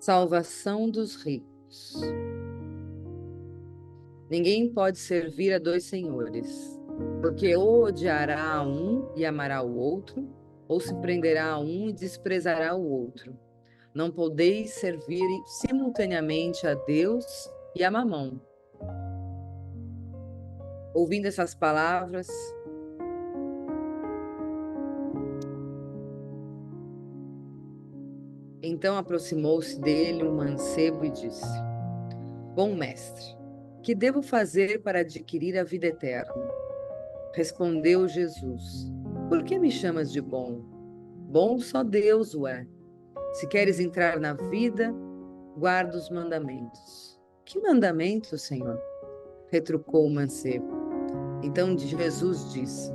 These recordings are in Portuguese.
Salvação dos ricos. Ninguém pode servir a dois senhores, porque ou odiará a um e amará o outro, ou se prenderá a um e desprezará o outro. Não podeis servir simultaneamente a Deus e a Mamon. Ouvindo essas palavras, então aproximou-se dele um mancebo e disse: Bom mestre, que devo fazer para adquirir a vida eterna? Respondeu Jesus: Por que me chamas de bom? Bom só Deus o é. Se queres entrar na vida, guarda os mandamentos. Que mandamentos, Senhor? Retrucou o mancebo. Então Jesus disse: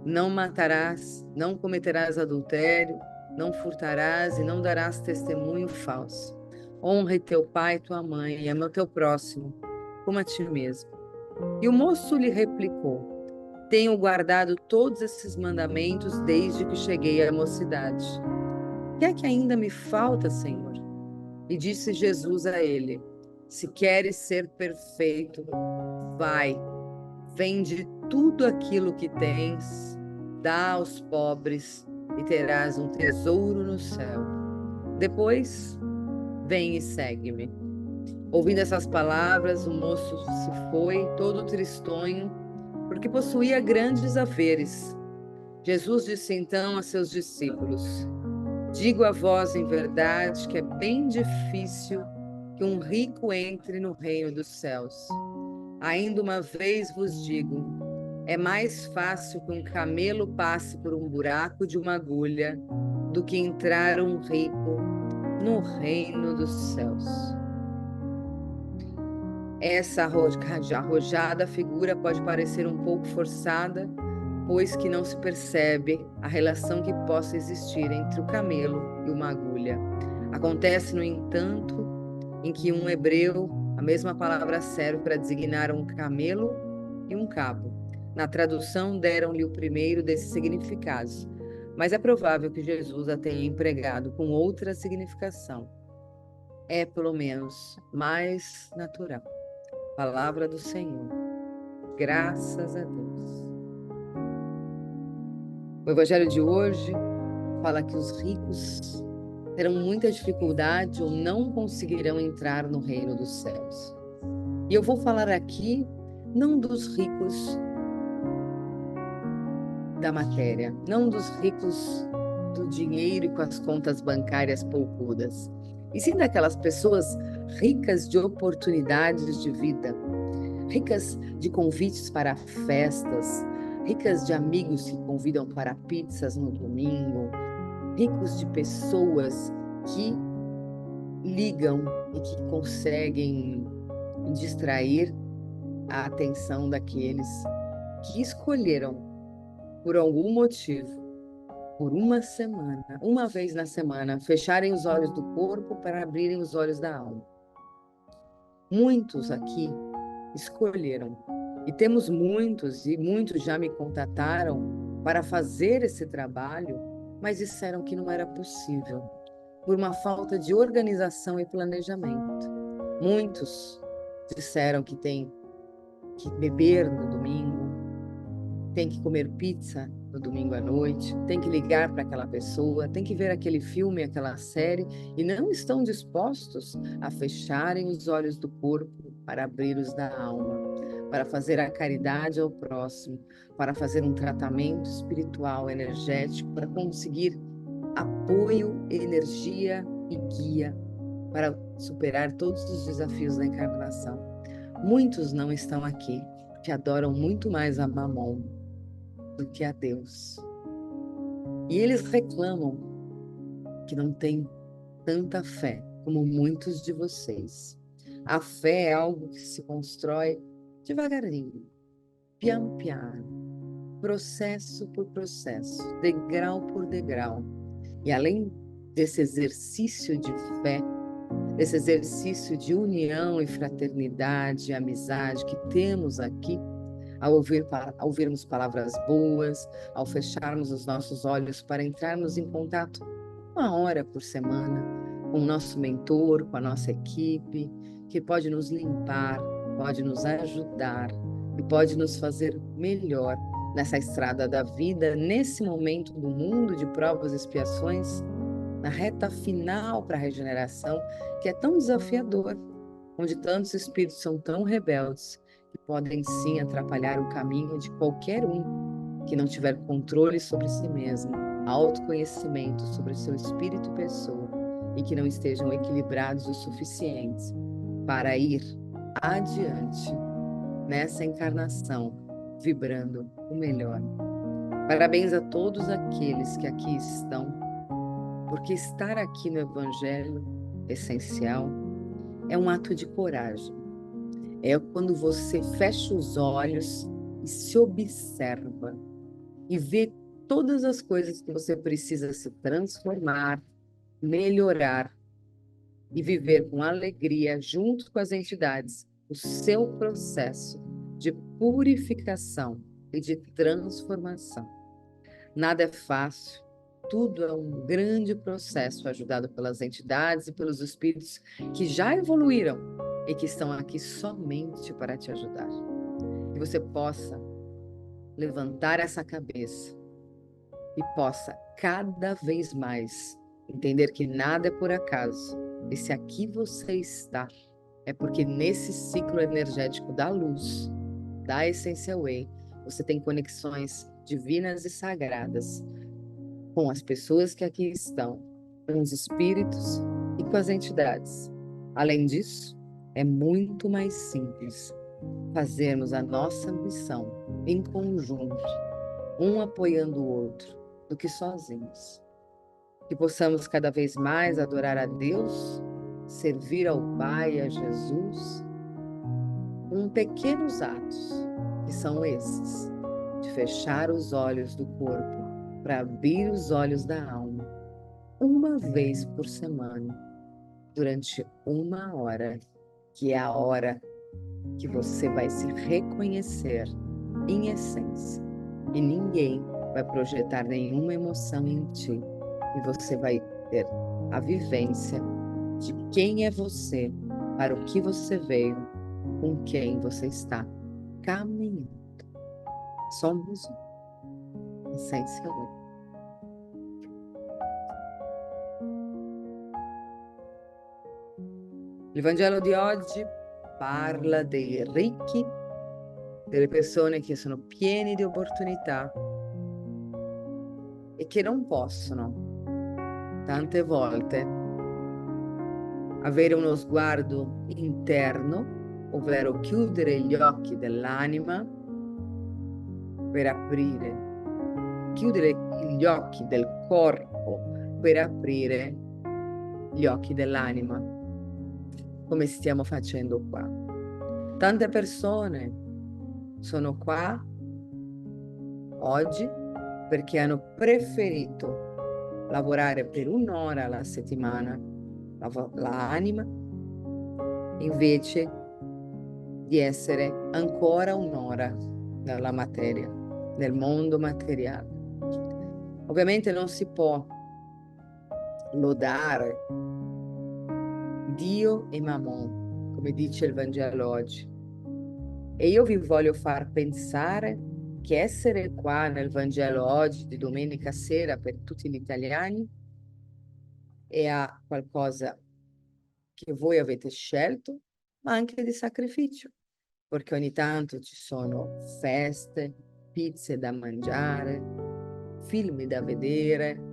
Não matarás, não cometerás adultério, não furtarás e não darás testemunho falso. Honre teu pai e tua mãe, e ama o teu próximo, como a ti mesmo. E o moço lhe replicou: Tenho guardado todos esses mandamentos desde que cheguei à mocidade. O que é que ainda me falta, Senhor? E disse Jesus a ele: Se queres ser perfeito, vai, vende tudo aquilo que tens, dá aos pobres e terás um tesouro no céu. Depois, vem e segue-me. Ouvindo essas palavras, o moço se foi, todo tristonho, porque possuía grandes haveres. Jesus disse então a seus discípulos: Digo a vós em verdade que é bem difícil que um rico entre no reino dos céus. Ainda uma vez vos digo, é mais fácil que um camelo passe por um buraco de uma agulha do que entrar um rico no reino dos céus. Essa arrojada figura pode parecer um pouco forçada, pois que não se percebe a relação que possa existir entre o camelo e uma agulha. Acontece, no entanto, em que um hebreu, a mesma palavra serve para designar um camelo e um cabo. Na tradução, deram-lhe o primeiro desses significados, mas é provável que Jesus a tenha empregado com outra significação. É, pelo menos, mais natural. Palavra do Senhor. Graças a Deus. O evangelho de hoje fala que os ricos terão muita dificuldade ou não conseguirão entrar no reino dos céus. E eu vou falar aqui não dos ricos da matéria, não dos ricos do dinheiro e com as contas bancárias poupudas, e sim daquelas pessoas ricas de oportunidades de vida, ricas de convites para festas, ricas de amigos que convidam para pizzas no domingo, ricos de pessoas que ligam e que conseguem distrair a atenção daqueles que escolheram, por algum motivo, por uma semana, uma vez na semana, fecharem os olhos do corpo para abrirem os olhos da alma. Muitos aqui escolheram, e temos muitos, e muitos já me contataram para fazer esse trabalho, mas disseram que não era possível, por uma falta de organização e planejamento. Muitos disseram que tem que beber no domingo, tem que comer pizza no domingo à noite, tem que ligar para aquela pessoa, tem que ver aquele filme, aquela série, e não estão dispostos a fecharem os olhos do corpo para abrir os da alma, para fazer a caridade ao próximo, para fazer um tratamento espiritual, energético, para conseguir apoio, energia e guia para superar todos os desafios da encarnação. Muitos não estão aqui, que adoram muito mais a Mamon do que a Deus. E eles reclamam que não têm tanta fé como muitos de vocês. A fé é algo que se constrói devagarinho, piano piano, processo por processo, degrau por degrau. E além desse exercício de fé, desse exercício de união e fraternidade e amizade que temos aqui, ao ouvirmos palavras boas, ao fecharmos os nossos olhos para entrarmos em contato 1 hora por semana com o nosso mentor, com a nossa equipe, que pode nos limpar, pode nos ajudar e pode nos fazer melhor nessa estrada da vida, nesse momento do mundo de provas e expiações, na reta final para a regeneração, que é tão desafiador, onde tantos espíritos são tão rebeldes que podem sim atrapalhar o caminho de qualquer um que não tiver controle sobre si mesmo, autoconhecimento sobre seu espírito e pessoa, e que não estejam equilibrados o suficientes para ir adiante nessa encarnação, vibrando o melhor. Parabéns a todos aqueles que aqui estão, porque estar aqui no Evangelho essencial é um ato de coragem. É quando você fecha os olhos e se observa e vê todas as coisas que você precisa se transformar, melhorar e viver com alegria junto com as entidades o seu processo de purificação e de transformação. Nada é fácil, tudo é um grande processo ajudado pelas entidades e pelos espíritos que já evoluíram e que estão aqui somente para te ajudar. Que você possa levantar essa cabeça e possa cada vez mais entender que nada é por acaso. E se aqui você está, é porque nesse ciclo energético da luz, da Essential Way, você tem conexões divinas e sagradas com as pessoas que aqui estão, com os espíritos e com as entidades. Além disso, é muito mais simples fazermos a nossa missão em conjunto, um apoiando o outro, do que sozinhos. Que possamos cada vez mais adorar a Deus, servir ao Pai e a Jesus, com pequenos atos, que são esses, de fechar os olhos do corpo para abrir os olhos da alma, uma vez por semana, durante 1 hora, que é a hora que você vai se reconhecer em essência, e ninguém vai projetar nenhuma emoção em ti, e você vai ter a vivência de quem é você, para o que você veio, com quem você está caminhando. Somos um, essencialmente. Il Vangelo di oggi parla dei ricchi, delle persone che sono pieni di opportunità e che non possono, tante volte, avere uno sguardo interno, ovvero chiudere gli occhi dell'anima per aprire, chiudere gli occhi del corpo per aprire gli occhi dell'anima, come stiamo facendo qua. Tante persone sono qua oggi perché hanno preferito lavorare per 1 ora alla settimana l'anima invece di essere ancora 1 ora nella materia, nel mondo materiale. Ovviamente non si può lodare Dio e Mammon, come dice il Vangelo oggi. E io vi voglio far pensare che essere qua nel Vangelo oggi, di domenica sera, per tutti gli italiani, è qualcosa che voi avete scelto, ma anche di sacrificio, perché ogni tanto ci sono feste, pizze da mangiare, film da vedere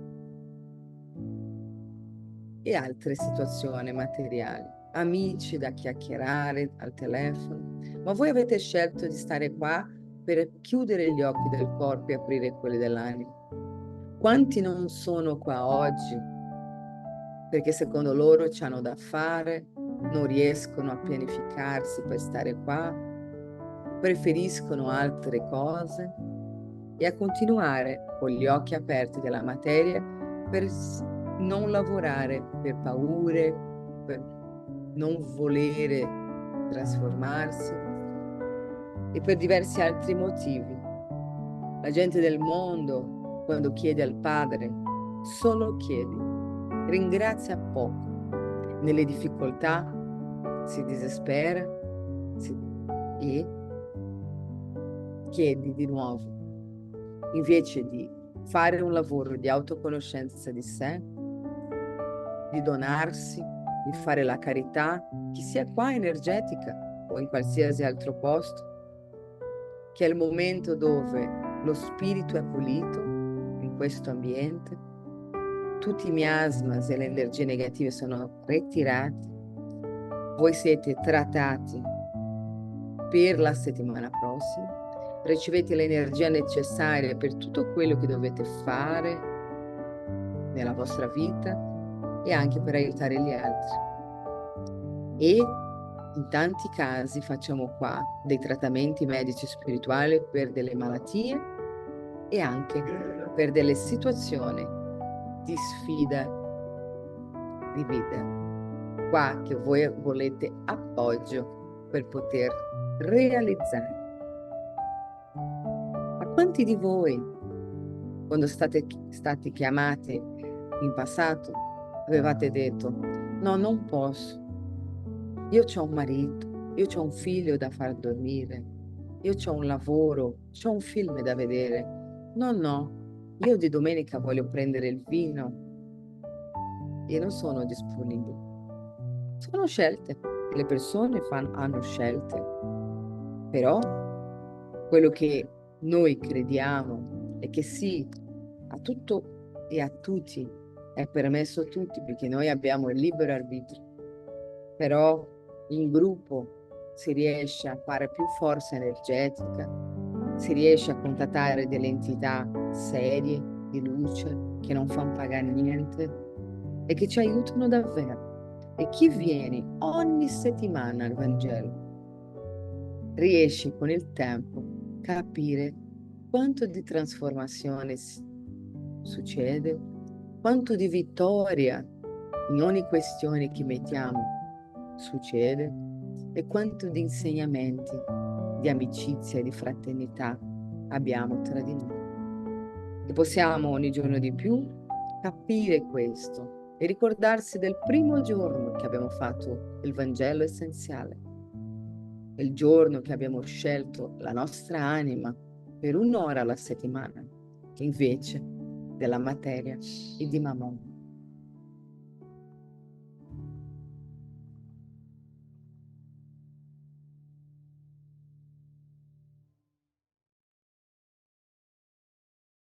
e altre situazioni materiali, amici da chiacchierare al telefono, ma voi avete scelto di stare qua per chiudere gli occhi del corpo e aprire quelli dell'anima. Quanti non sono qua oggi perché secondo loro c'hanno da fare, non riescono a pianificarsi per stare qua, preferiscono altre cose e a continuare con gli occhi aperti della materia per non lavorare per paure, per non volere trasformarsi e per diversi altri motivi. La gente del mondo, quando chiede al Padre, solo chiedi, ringrazia poco, nelle difficoltà, si disespera e chiedi di nuovo, invece di fare un lavoro di autoconoscenza di sé, di donarsi, di fare la carità, che sia qua energetica o in qualsiasi altro posto, che è il momento dove lo spirito è pulito in questo ambiente, tutti i miasmas e le energie negative sono ritirati, voi siete trattati per la settimana prossima, ricevete l'energia necessaria per tutto quello che dovete fare nella vostra vita e anche per aiutare gli altri. E in tanti casi facciamo qua dei trattamenti medici e spirituali per delle malattie e anche per delle situazioni di sfida di vita. Qua che voi volete appoggio per poter realizzare. Ma quanti di voi, quando state stati chiamati in passato, avevate detto: no, non posso, io ho un marito, io ho un figlio da far dormire, io ho un lavoro, ho un film da vedere, no, io di domenica voglio prendere il vino e non sono disponibile. Sono scelte, le persone hanno scelte, però quello che noi crediamo è che sì, a tutto e a tutti è permesso a tutti, perché noi abbiamo il libero arbitrio, però in gruppo si riesce a fare più forza energetica, si riesce a contattare delle entità serie di luce che non fanno pagare niente e che ci aiutano davvero. E chi viene ogni settimana al Vangelo riesce con il tempo a capire quanto di trasformazione succede, quanto di vittoria in ogni questione che mettiamo succede e quanto di insegnamenti di amicizia e di fraternità abbiamo tra di noi. E possiamo ogni giorno di più capire questo e ricordarsi del primo giorno che abbiamo fatto il Vangelo essenziale, il giorno che abbiamo scelto la nostra anima per un'ora alla settimana, invece della materia e di Mammon.